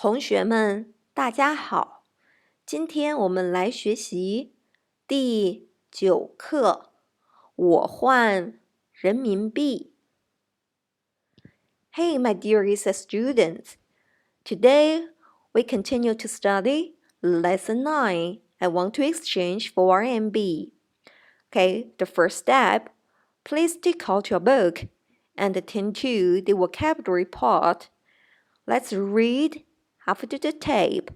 同学们，大家好！今天我们来学习第9课，我换人民币。Hey, my dearest students! Today we continue to study Lesson 9. I want to exchange for RMB. Okay, the first step, please take out your book and attend to the vocabulary part. Let's read after the tape.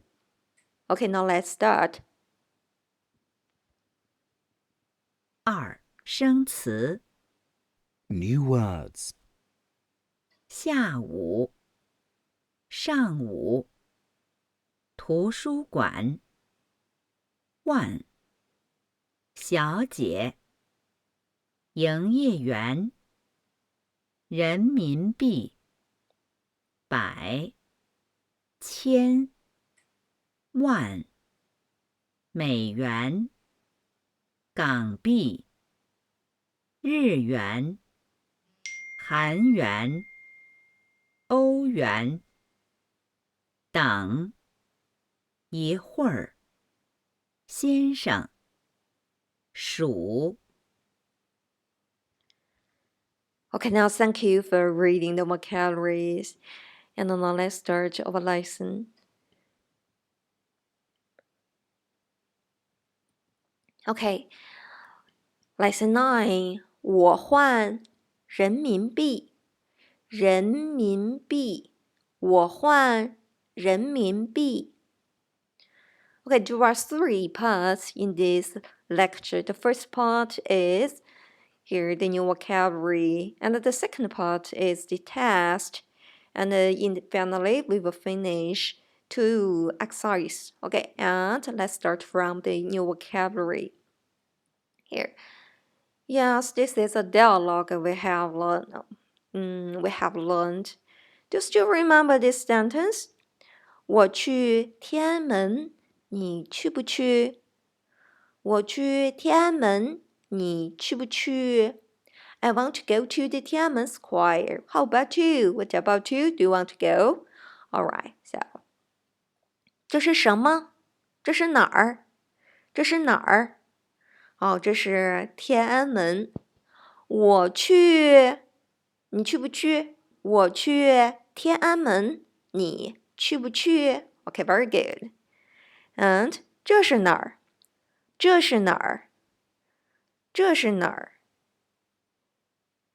Okay, now let's start. 2. 生词 New words. 下午、上午、图书馆、万、小姐、营业员、人民币、百、千、万、美元、港币、日元、韩元、欧元、等、一会儿、先生、数。 Okay, now thank you for reading the vocabularies. And now let's start our lesson. Okay, Lesson 9. 我换人民币。人民币。我换人民币。Okay, there are 3 parts in this lecture. The first part is here the new vocabulary, and the second part is the test, and finally we will finish 2 exercises. Okay, and let's start from the new vocabulary. Here, yes, this is a dialogue we have learned. Do you still remember this sentence? 我去天安门，你去不去？我去天安门，你去不去？ I want to go to the Tiananmen Square. How about you? What about you? Do you want to go? Alright, so. 这是什么？这是哪儿？这是哪儿？哦，这是天安门。我去，你去不去？我去天安门，你去不去？ Okay, very good. And 这是哪儿？这是哪儿？这是哪儿？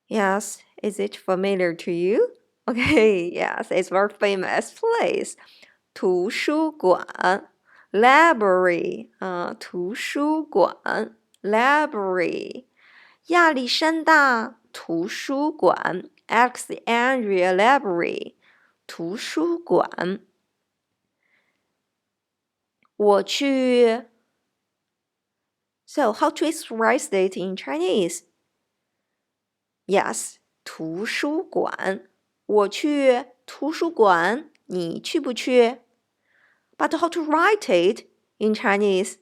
Yes, is it familiar to you? Okay, yes, it's a very famous place. 图书馆 library 图书馆 library 亚历山大图书馆 Alexandria Library 图书馆我去 So how to express it in Chinese? Yes, 图书馆我去图书馆你去不去 But how to write it in Chinese?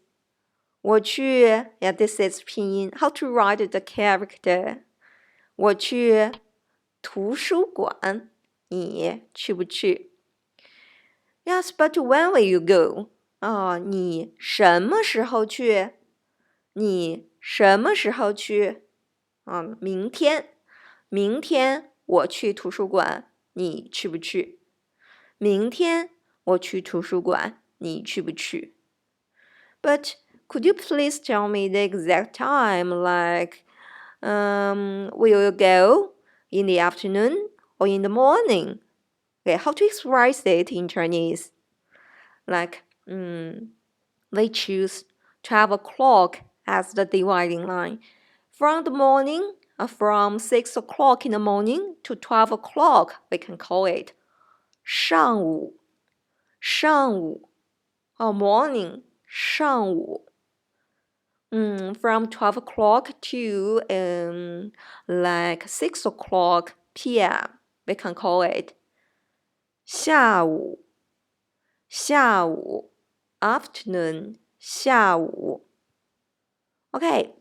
我去 Yeah, this is pinyin. How to write the character? 我去图书馆你去不去 Yes, but when will you go? 你什么时候去你什么时候去明天明天我去图书馆你去不去明天我去图书馆你去不去 But could you please tell me the exact time, like, will you go in the afternoon or in the morning? Okay, how to express it in Chinese? Like, they choose 12 o'clock as the dividing line. From the morning, from 6 o'clock in the morning to 12 o'clock, we can call it 上午上午morning 上午from 12 o'clock to like 6 o'clock p.m. we can call it 下午下午 afternoon 下午 Okay,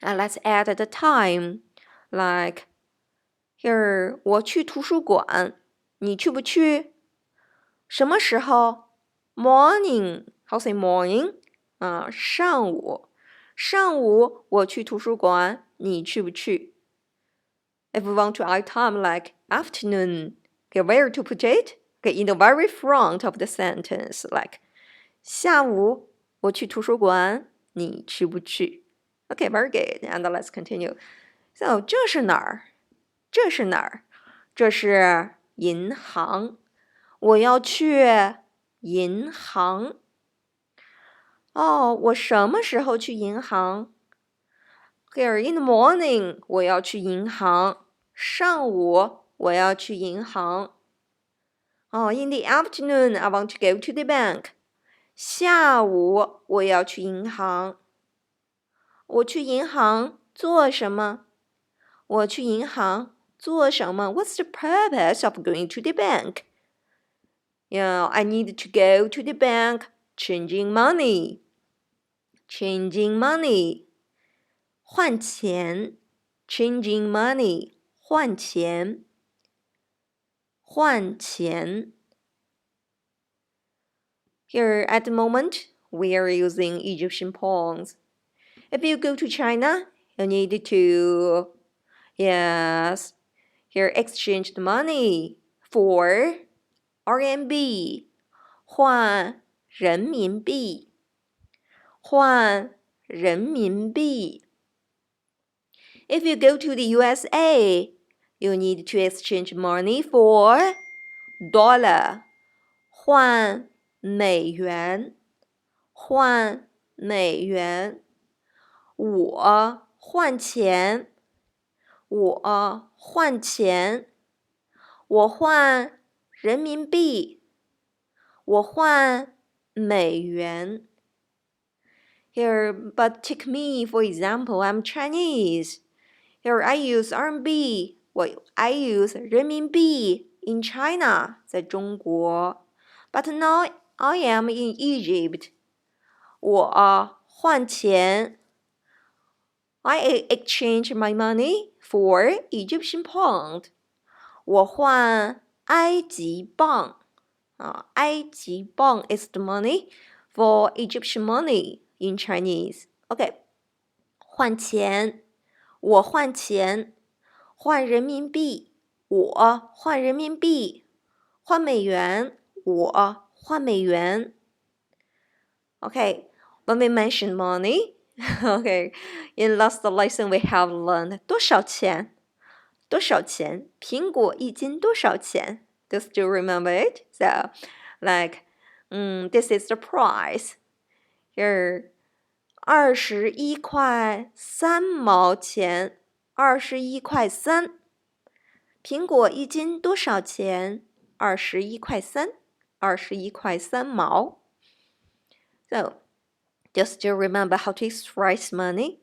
and let's add the time. Like here 我去图书馆你去不去什么时候 ？Morning. How say morning? 上午。上午我去图书馆，你去不去？If we want to add time like afternoon, okay, where to put it? Okay, in the very front of the sentence, like 下午我去图书馆，你去不去 ？Okay, very good. And let's continue. So 这是哪儿？这是哪儿？这是银行。我要去银行。哦，我什么时候去银行 ？Here in the morning， 我要去银行。上午我要去银行。哦，in the afternoon, I want to go to the bank。下午我要去银行。我去银行做什么？我去银行做什么 ？What's the purpose of going to the bank? I need to go to the bank, changing money. Changing money. 换钱 changing money 换钱换钱 Here at the moment we are using Egyptian pounds. If you go to China, you need to here exchange the money for RMB 换人民币换人民币If you go to the USA, you need to exchange money for dollar. 换美元，换美元。我换钱，我换钱。我换人民币，我换美元。Here, but take me, for example, I'm Chinese. Here I use RMB, I use 人民币 in China, 在中国。But now I am in Egypt. 我换钱。I exchange my money for Egyptian pound. 我换埃及镑。埃及镑 is the money for Egyptian money in Chinese. Okay. 换钱。我换钱，换人民币，我换人民币，换美元，我换美元。Okay, when we mention money, okay, in last lesson we have learned 多少钱？多少钱？苹果一斤多少钱？ Do you still remember it? So, like, this is the price. Here. 21块3毛钱，21块3。苹果一斤多少钱？21块3，21块3毛。So, do you still remember how to express money?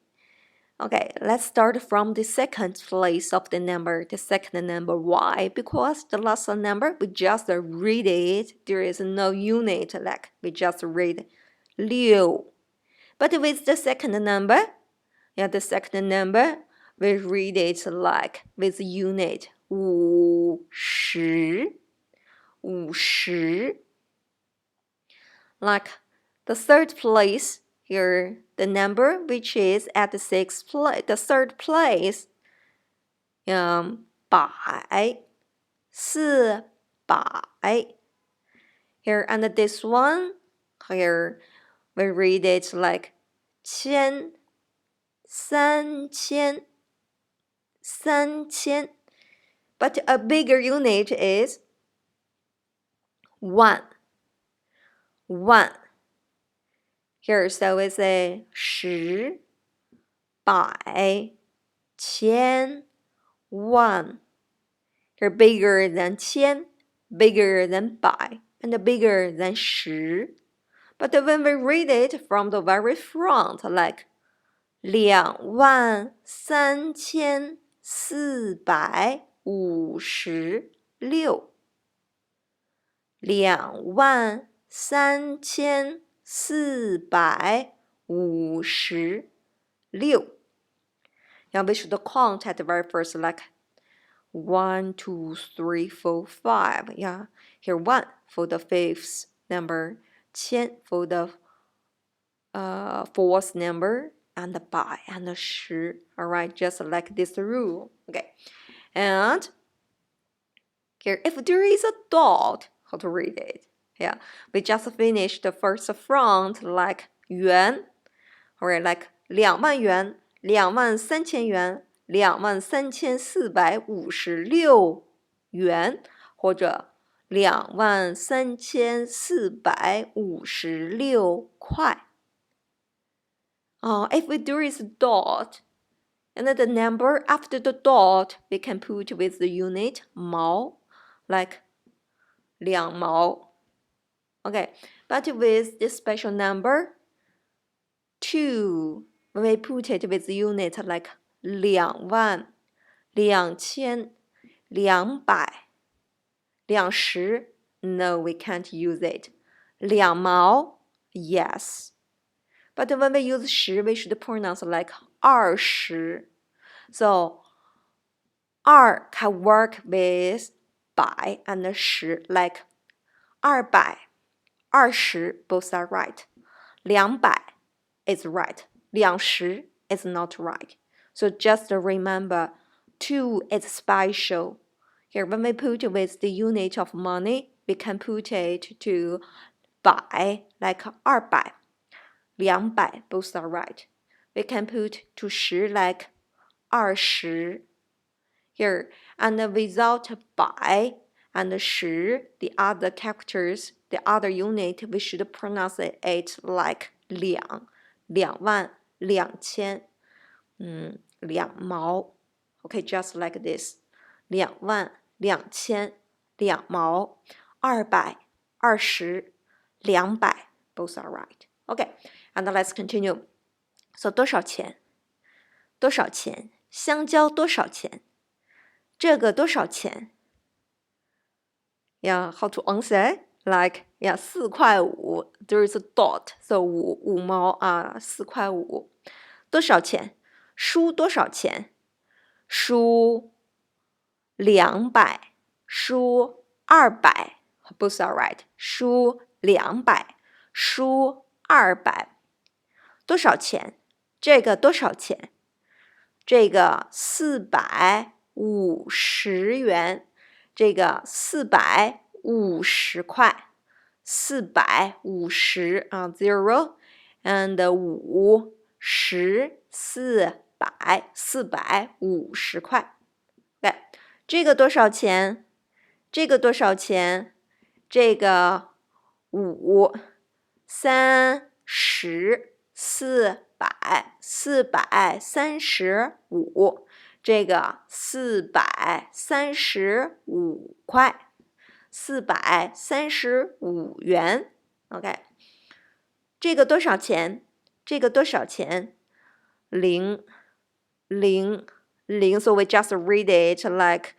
Okay, let's start from the second place of the number. The second number, why? Because the last number, we just read it. There is no unit, like we just read 6。But with the second number, the second number, we read it like with unit 50. Like the third place here, the number which is at the third place, 百400. Here and this one, here we read it like 千3000 3000 but a bigger unit is 1 here so we say 10百千万 here bigger than 千 bigger than 百 and bigger than 10 but when we read it from the very front like 23456 23456 Now we should count at the very first like 1, 2, 3, 4, 5. Yeah, here 1 for the fifth number, 10 for the fourth number, and 百 and 10. All right, just like this rule. Okay, and here, if there is a dot, how to read it? Yeah, we just finished the first front like 元, alright, like 20000元, 23000元, 23456元，或者23456块。If there is a dot, and then the number after the dot, we can put with the unit 毛, like 2毛. Okay, but with this special number 2, when we put it with the unit like 2万, 2000, 200, 20, no, we can't use it. 2毛, yes. But when we use 10, we should pronounce like 20. So 2 can work with 百 and 10, like 200, 20, both are right. 200 is right. 20 is not right. So just remember, 2 is special. Here, when we put with the unit of money, we can put it to 百, like 200. 200, both are right. We can put to 10 like 20. Here, and without 百 and 10, the other characters, the other unit, we should pronounce it like 两, 2万, 2000, 2毛. Okay, just like this. 2万, 2000, 2毛, 200, 20, 200, both are right. Okay, and let's continue. So 多少钱？多少钱？香蕉多少钱？这个多少钱？ Yeah, how to answer? Like, yeah, 4块5. There is a dot, so 5毛啊，4块5。多少钱？书多少钱？书200，书200。Both are right. 书200，书200。多少钱？这个多少钱？这个450元。这个450块。450 0 and 5 10 400 450块。对，这个多少钱？这个多少钱？这个5 30 400 435，这个435块，435元。OK， 这个多少钱？这个多少钱？0 0 0 ，so we just read it like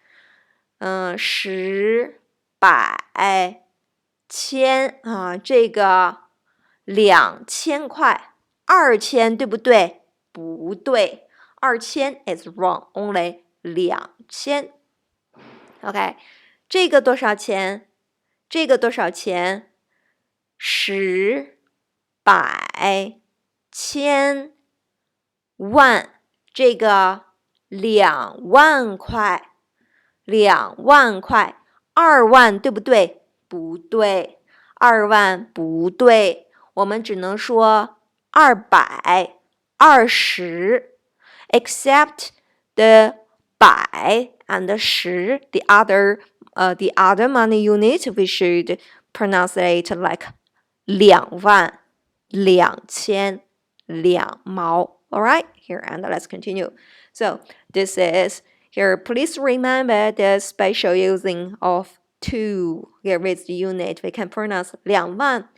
10 100 1000啊，这个2000块，2000对不对？不对，2000 is wrong, only 2000。OK， 这个多少钱？这个多少钱？10 100 1000 万，这个2万块，2万块，2万对不对？不对，2万不对，我们只能说220 except the 百 and 10, the other money unit, we should pronounce it like 2万、2000、2毛. Alright, here and let's continue. So this is, here please remember the special using of 2. Here with the unit, we can pronounce 2万、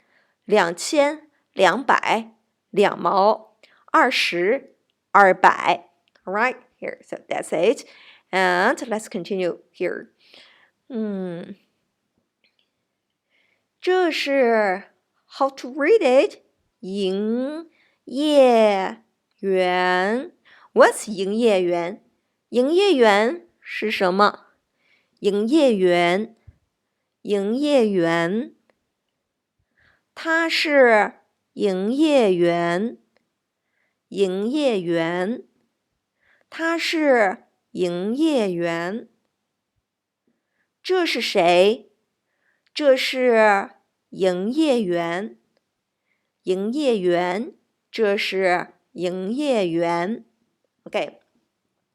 2000、200、2毛、20、200. Alright, here, so that's it. And let's continue here. 这是 how to read it? 营业员。What's 营业员？营业员是什么？营业员，营业员。他是营业员，营业员。他是营业员。这是谁？这是营业员，营业员。这是营业员。Okay,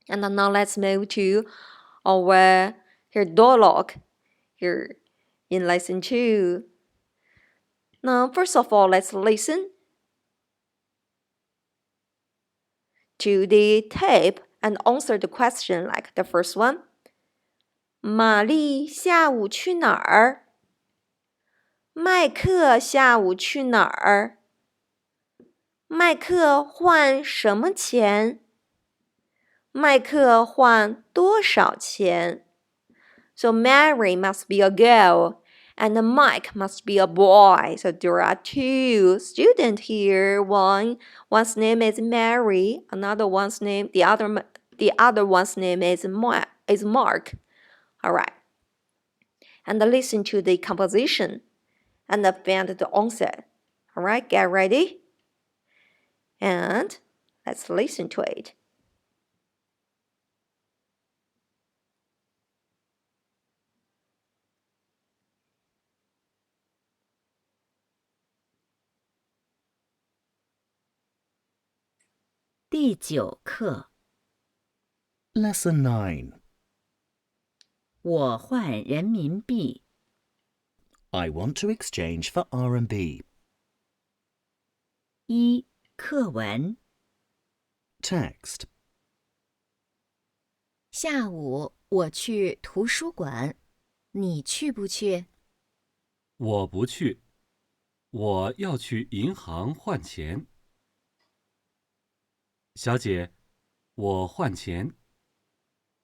and now let's move to our here dialogue here in lesson 2. Now, first of all, let's listen to the tape and answer the question like the first one. 玛丽下午去哪儿？麦克下午去哪儿？麦克换什么钱？麦克换多少钱？ So Mary must be a girl and Mike must be a boy. So there are two students here. One's name is Mary, the other one's name is Mark. All right. And listen to the composition and find the answer. All right, get ready. And let's listen to it. 第9课， Lesson 9. 我换人民币。 I want to exchange for RMB. 1. 课文。 Text. 下午我去图书馆，你去不去？我不去，我要去银行换钱。小姐，我换钱。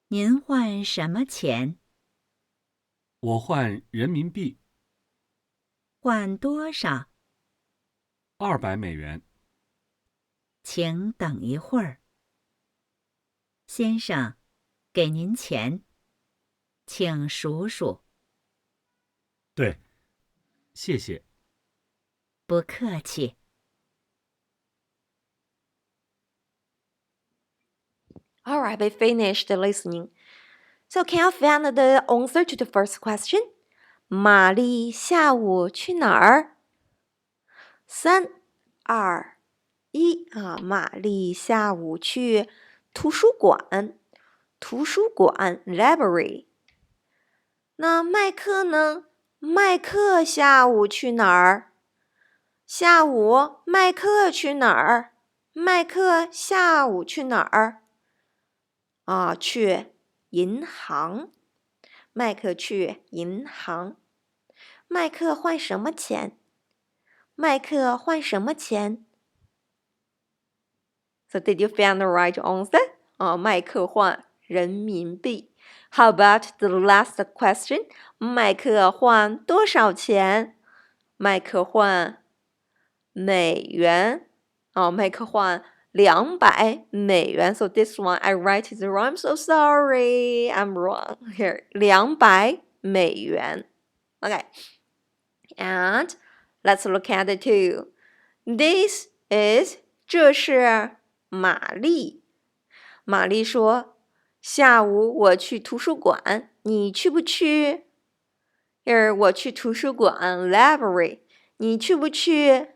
您换什么钱？我换人民币换多少？ 200美元。请等一会儿。先生，给您钱，请数数。对，谢谢。不客气。All right, we finished listening. So can you find the answer to the first question? 玛丽下午去哪儿？3、2、1玛丽下午去图书馆。图书馆 library。那麦克呢？麦克下午去哪儿？下午麦克去哪儿？麦克下午去哪儿？去银行。麦克去银行。麦克换什么钱？麦克换什么钱？ So did you find the right answer? 麦克换人民币。How about the last question? 麦克换多少钱？麦克换美元。麦克换200美元。So this one I write it wrong. I'm so sorry. I'm wrong. Here, 200美元。Okay. And let's look at the two. This is 这是玛丽。玛丽说：“下午我去图书馆，你去不去？” Here 我去图书馆 library， 你去不去？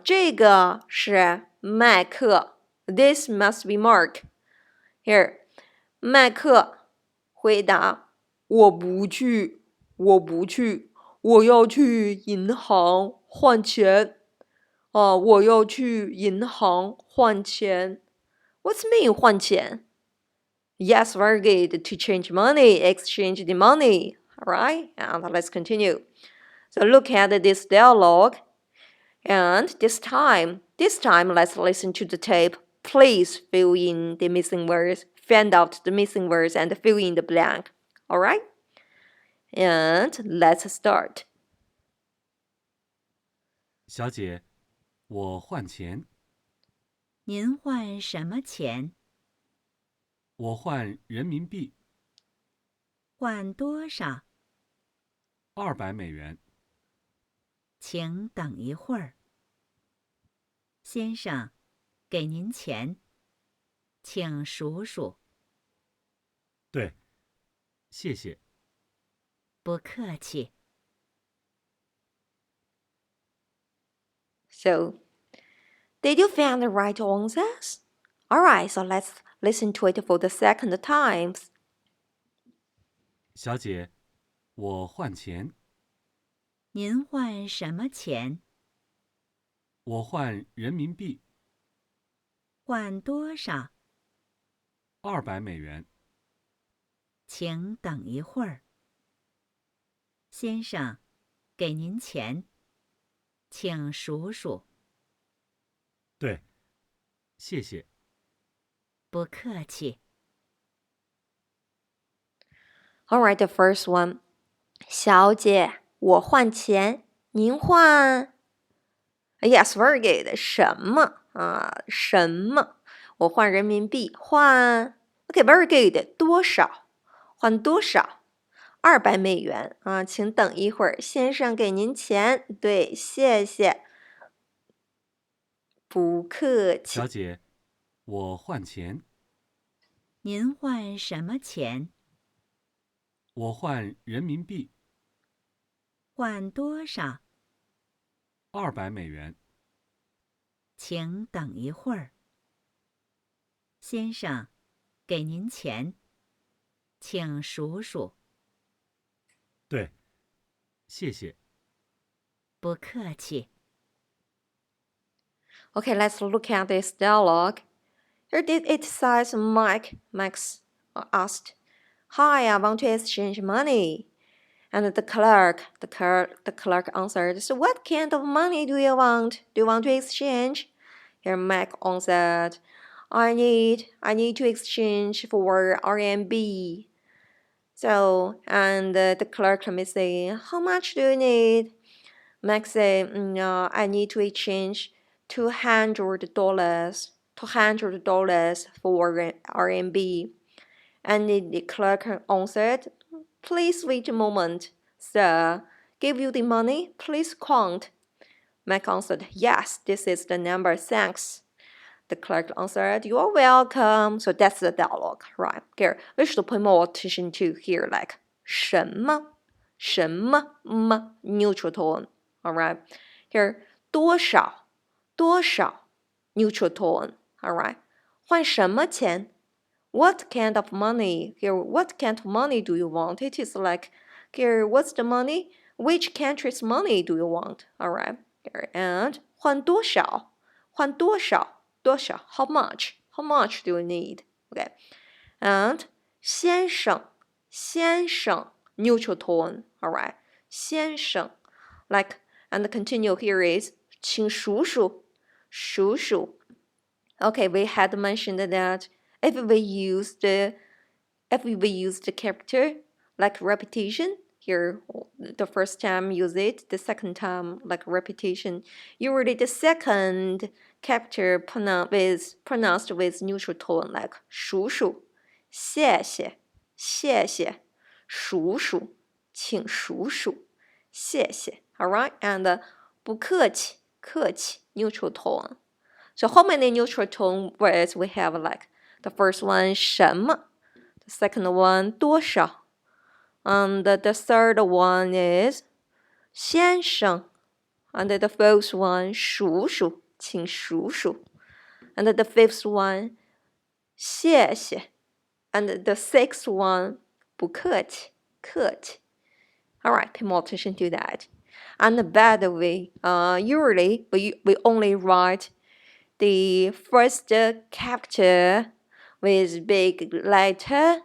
这个是麦克 ，This must be Mark. Here 麦克回答：“我不去，我不去，我要去银行换钱。”我要去银行换钱。What's mean 换钱？ Yes, very good. To change money, exchange the money. All right, and let's continue. So look at this dialogue. And this time, let's listen to the tape. Please fill in the missing words, find out the missing words, and fill in the blank. All right? And let's start. 小姐，我换钱。您换什么钱？我换人民币换多少？ 200美元。请等一会儿。先生，给您钱，请数数。对，谢谢。不客气。So, did you find the right answers? Alright, so let's listen to it for the second time. 小姐，我换钱。您换什么钱？我换人民币。换多少？ 200美元。请等一会儿。先生，给您钱，请数数。对，谢谢。不客气。Alright, the first one. 小姐，我换钱，您换 Yes, very good. 什么啊？什么？我换人民币，换 OK, very good. 多少？换多少？200美元啊，请等一会儿，先生给您钱。对，谢谢。不客气。小姐，我换钱。您换什么钱？我换人民币。换多少？ 200美元。请等一会儿。先生，给您钱，请数数。对，谢谢。不客气。Okay, let's look at this dialogue. Here it says Max asked, "Hi, I want to exchange money." And the clerk answered, "So what kind of money do you want? Do you want to exchange?" Here Mac answered, I need to exchange for RMB. So, and the clerk may say, "How much do you need?" Max say, I need to exchange $200 for RMB. And the clerk answered, "Please wait a moment, sir. Give you the money, please count." Mac answered, "Yes, this is the number, thanks." The clerk answered, "You are welcome." So that's the dialogue, right? Here, we should pay more attention to here, like 什么 neutral tone. Alright. Here, 多少 neutral tone. Alright. 换什么钱 What kind of money? Here, what kind of money do you want? It is like, here, what's the money? Which country's money do you want? Alright. Here, and 换多少 How much? How much do you need? Okay. And 先生 neutral tone. Alright. 先生 like, and continue here is 请数数 Okay, we had mentioned that if we use the character like repetition, here the first time use it, the second time like repetition. Usually the second character pronounced with neutral tone like 数数谢谢数数请数数谢谢 Alright, and 不客气neutral tone. So how many neutral tone words we have? Like the first one 什么 the second one 多少 and the third one is 先生 and the fourth one 数数请数数 and the fifth one 谢谢 and the sixth one 不客气 Alright, pay more attention to that. And by the way, usually we only write the first character with big letter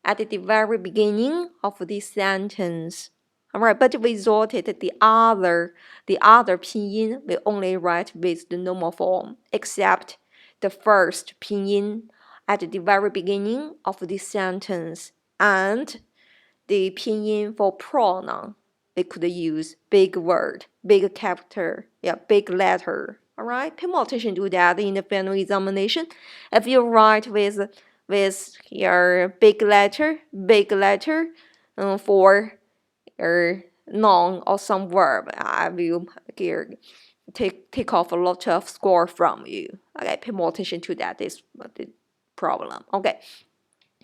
at the very beginning of the sentence. Alright, but we sorted the other pinyin we only write with the normal form, except the first pinyin at the very beginning of the sentence and the pinyin for pronoun. We could use big word, big character, big letter. Alright, pay more attention to that in the final examination. If you write with your big letter, for noun or some verb, I will here take off a lot of score from you. Okay, pay more attention to that. Is the problem. Okay,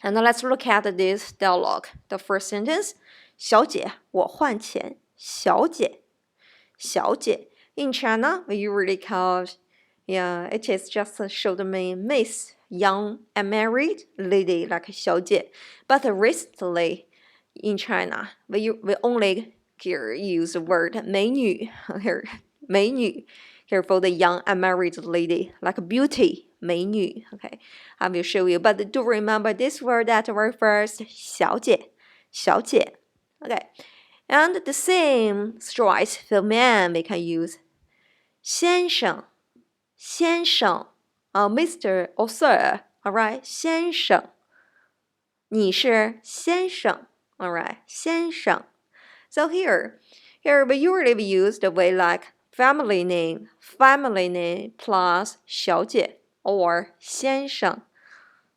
and now let's look at this dialogue. The first sentence: 小姐，我换钱。小姐，小姐。In China, we usually call, it is just show the name Miss, young and married lady like 小姐. But recently, in China, we only here use the word 美女 here 美女 here for the young and married lady like beauty 美女. Okay, I will show you. But do remember this word at very first 小姐 小姐. Okay, and the same strikes for man we can use 先生 先生 Mr. or Sir. Alright, 先生你是先生 Alright, 先生. So here we usually use the way like family name plus 小姐 or 先生.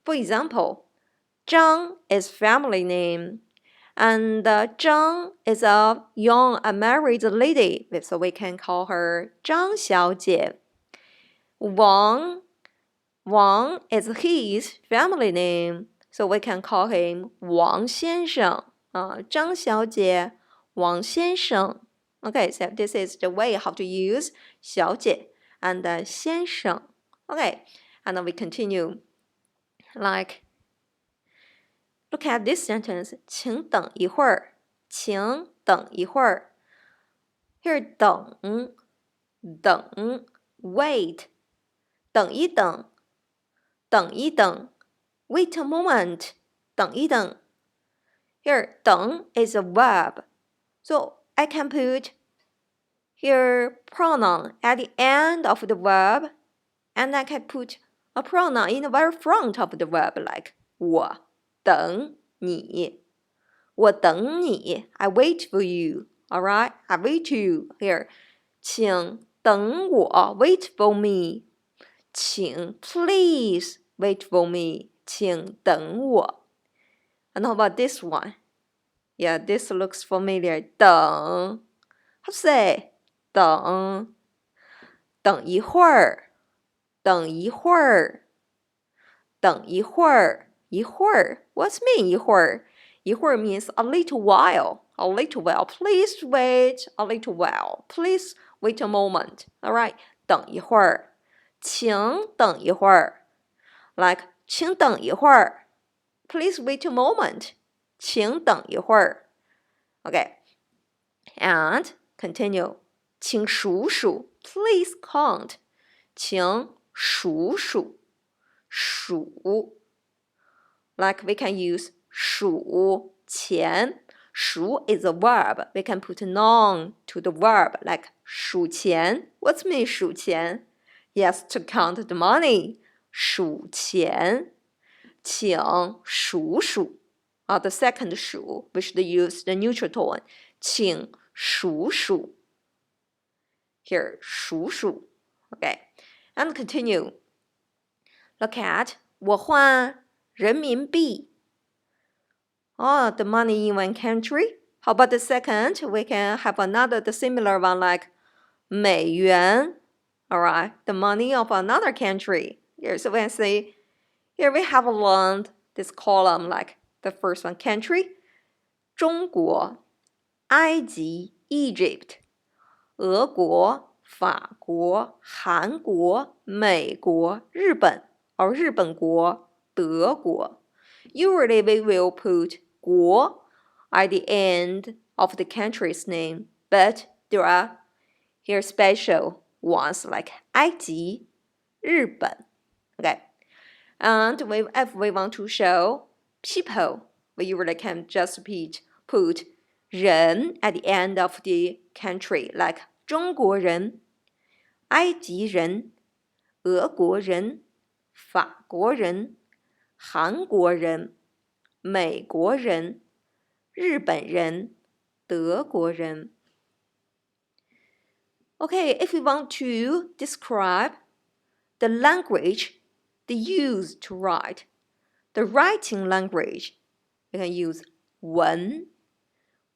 For example, 张 is family name, and Zhang is a young unmarried lady, so we can call her 张小姐. Wang is his family name, so we can call him 王先生. 张小姐 王先生. Okay, so this is the way how to use 小姐 and 先生. Okay, and then we continue. Like, look at this sentence. 请等一会儿，请等一会儿. Here, 等 wait. 等一等，等一等 wait a moment, 等一等. Here, 等 is a verb. So I can put here pronoun at the end of the verb, and I can put a pronoun in the very front of the verb like 我等你，我等你 I wait for you. Alright, I wait you. Here, 请等我 wait for me. 请 please wait for me. 请等我. And how about this one? Yeah, this looks familiar. 等 how to say? 等等一会儿，等一会儿，等一会儿，一会儿 What's mean 一会儿？一会儿 means a little while. A little while. Please wait a little while. Please wait a moment. Alright, 等一会儿，请等一会儿。Like, 请等一会儿。Please wait a moment. 请等一会儿。Okay, and continue. 请数数 Please count. 请数数数 Like we can use 数钱 数 is a verb. We can put a noun to the verb like 数钱 What's mean 数钱? Yes, to count the money. 数钱请数数The second 数 we should use the neutral tone. 请数数 Here, 数数 Okay, and continue. Look at 我换人民币 the money in one country. How about the second? We can have another, the similar one like 美元 Alright, the money of another country. Here, so we can say, here we have learned this column like the first one, country. 中国埃及 Egypt 俄国法国韩国美国日本 or 日本国德国 Usually we will put 国 at the end of the country's name, but there are here special ones like 埃及日本 Okay, and if we want to show people, we usually can just put 人 at the end of the country, like 中国人、埃及人、俄国人、法国人、韩国人、美国人、日本人、德国人。Okay, if we want to describe the language they use to write, the writing language, we can use 文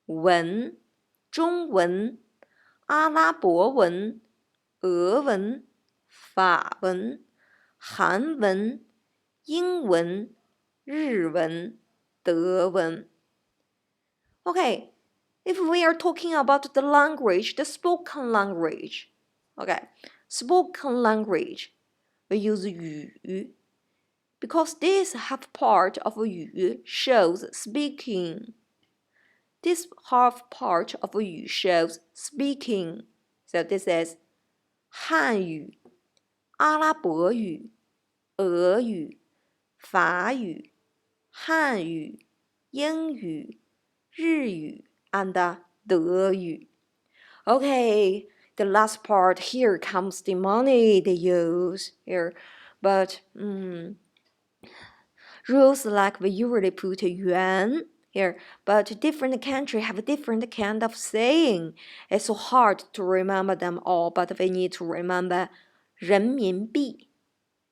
文、中文、阿拉伯文、俄文、法文、韩文、英文、日文、德文。Okay, if we are talking about the language, the spoken language, okay, spoken language, we use 语 because this half part of 语 shows speaking. This half part of 语 shows speaking. So this is 汉语、阿拉伯语、俄语、法语、汉语、英语、日语 and 德语。Okay, the last part here comes the money they use here, but rules like we usually put yuan here, but different country have a different kind of saying. It's so hard to remember them all, but we need to remember 人民币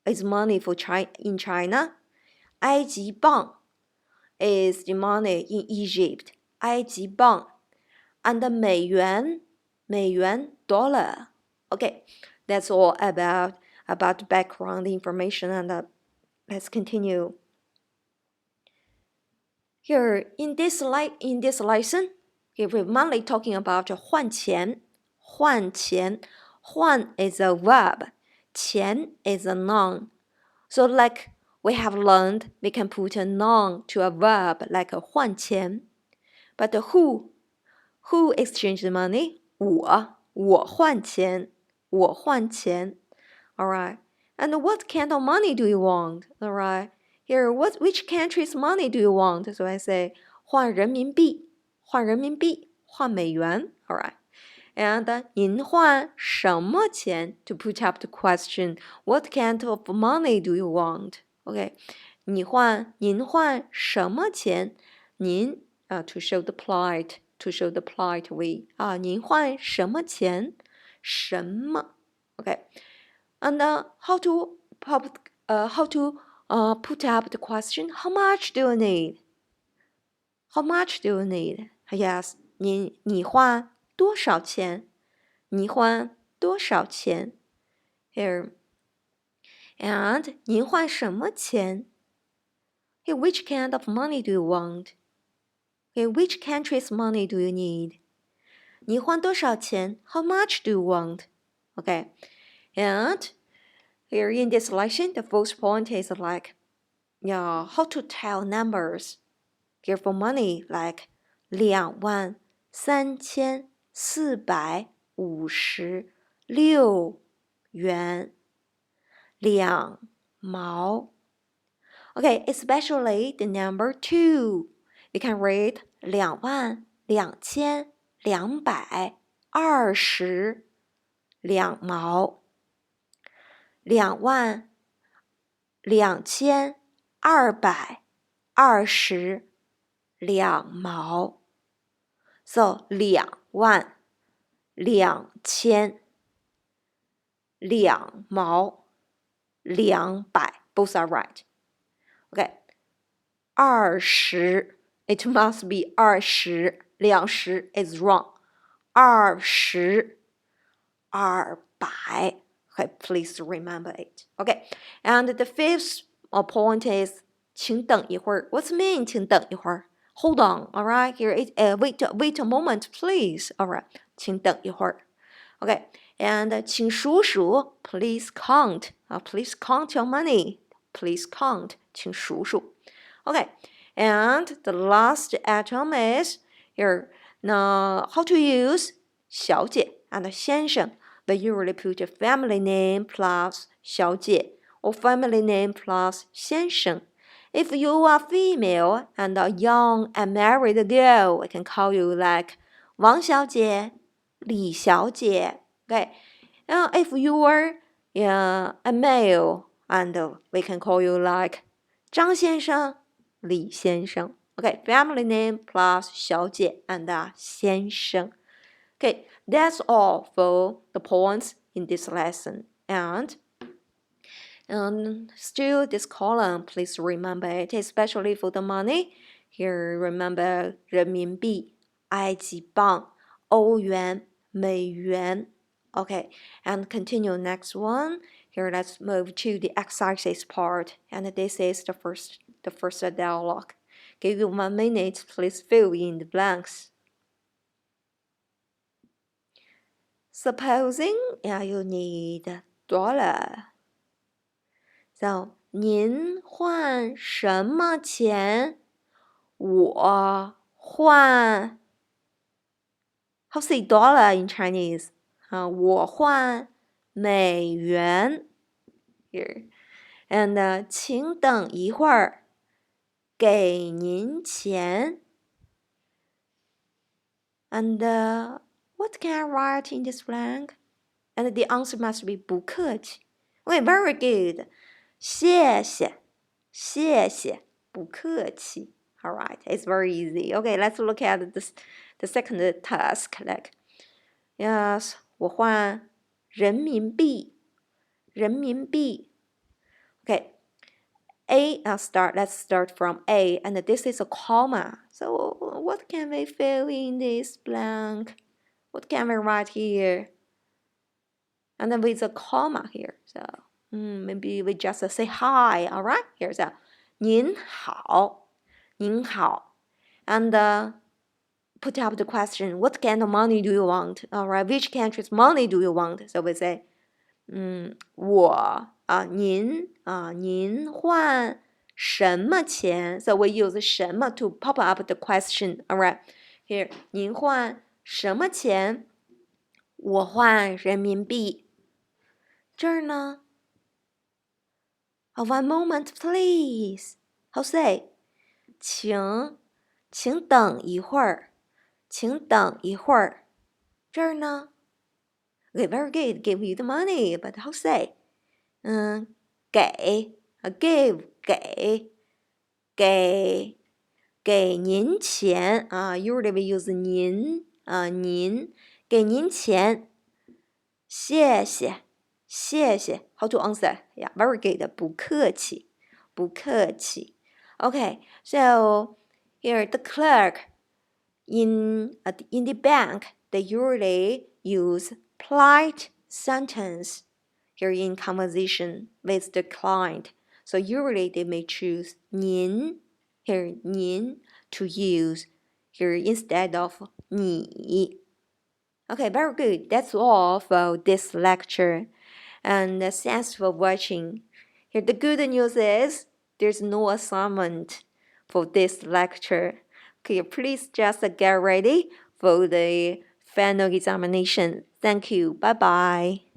is money for in China. 埃及镑 is the money in Egypt. 埃及镑 and 美元 dollar. Okay, that's all about background information and let's continue. Here in this lesson, here we're mainly talking about 换钱. 换钱 换 is a verb. 钱 is a noun. So like we have learned, we can put a noun to a verb like 换钱. But who exchanged the money? 我换钱 Alright. And what kind of money do you want? Alright. Here, which country's money do you want? So I say 换人民币换美元 Alright. And 您换什么钱 to put up the question, what kind of money do you want? Okay. 您换什么钱 您 to show the polite way 您换什么钱什么 Okay. And how to put up the question, how much do you need? How much do you need? Yes, 你换多少钱？你换多少钱 Here. And 您换什么钱 Here, which kind of money do you want? Here, which country's money do you need? 你换多少钱 How much do you want? Okay. And here in this lesson, the first point is like, how to tell numbers. Here for money, like 23,456元2毛 Okay, especially the number 2. You can read 22,220 2毛 22,220 2毛 So 22,000 2毛 200 Both are right. Okay. 20 It must be 20 20 is wrong. 20 200 Okay, please remember it. Okay. And the fifth point is 请等一会儿 What's mean 请等一会儿 Hold on, alright? Here it wait a moment, please. Alright, 请等一会儿 Okay. And 请数数 Please count. Please count your money. Please count. 请数数 Okay. And the last item is here. Now, how to use 小姐 and 先生 We usually put a family name plus 小姐 or family name plus 先生 If you are female and a young and married girl, we can call you like 王小姐 李小姐 Okay. If you are a male, and we can call you like 张先生李先生 Okay, family name plus 小姐 and 先生 Okay, that's all for the points in this lesson. And still this column, please remember it, especially for the money. Here, remember 人民币埃及镑、欧元、美元。Okay, and continue next one. Here, let's move to the exercise part, and this is the first dialogue. Give you 1 minute, please fill in the blanks. Supposing you need $. So, 您换什么钱？我换 How say dollar in Chinese? 我换美元 here. And 请等一会儿，给您钱。And what can I write in this blank? And the answer must be 不客气。Okay, very good. 谢谢，谢谢，不客气。All right, it's very easy. Okay, let's look at the second task. Like, yes, 我换人民币，人民币。Okay, let's start from A, and this is a comma. So what can we fill in this blank? What can we write here? And then with a comma here. So maybe we just say hi, all right? Here's a 您好，您好. And put up the question, what kind of money do you want? All right, which country's money do you want? So we say, 您换什么钱? So we use 什么 to pop up the question. All right, here, 您换什么钱? 我换人民币。这儿呢 one moment, please. How say? 请等一会儿，请等一会儿。这儿呢 Okay, very good. Give you the money, but how say? 给 give 给您钱usually we use 您您给您钱。谢谢。How to answer? Yeah, very good. 不客气，不客气。Okay, so here the clerk in the bank, they usually use polite sentence here in conversation with the client. So usually they may choose 您 here 您 to use here instead of 你. Okay, very good. That's all for this lecture. And thanks for watching. Here the good news is there's no assignment for this lecture. Okay, please just get ready for the final examination. Thank you. Bye-bye.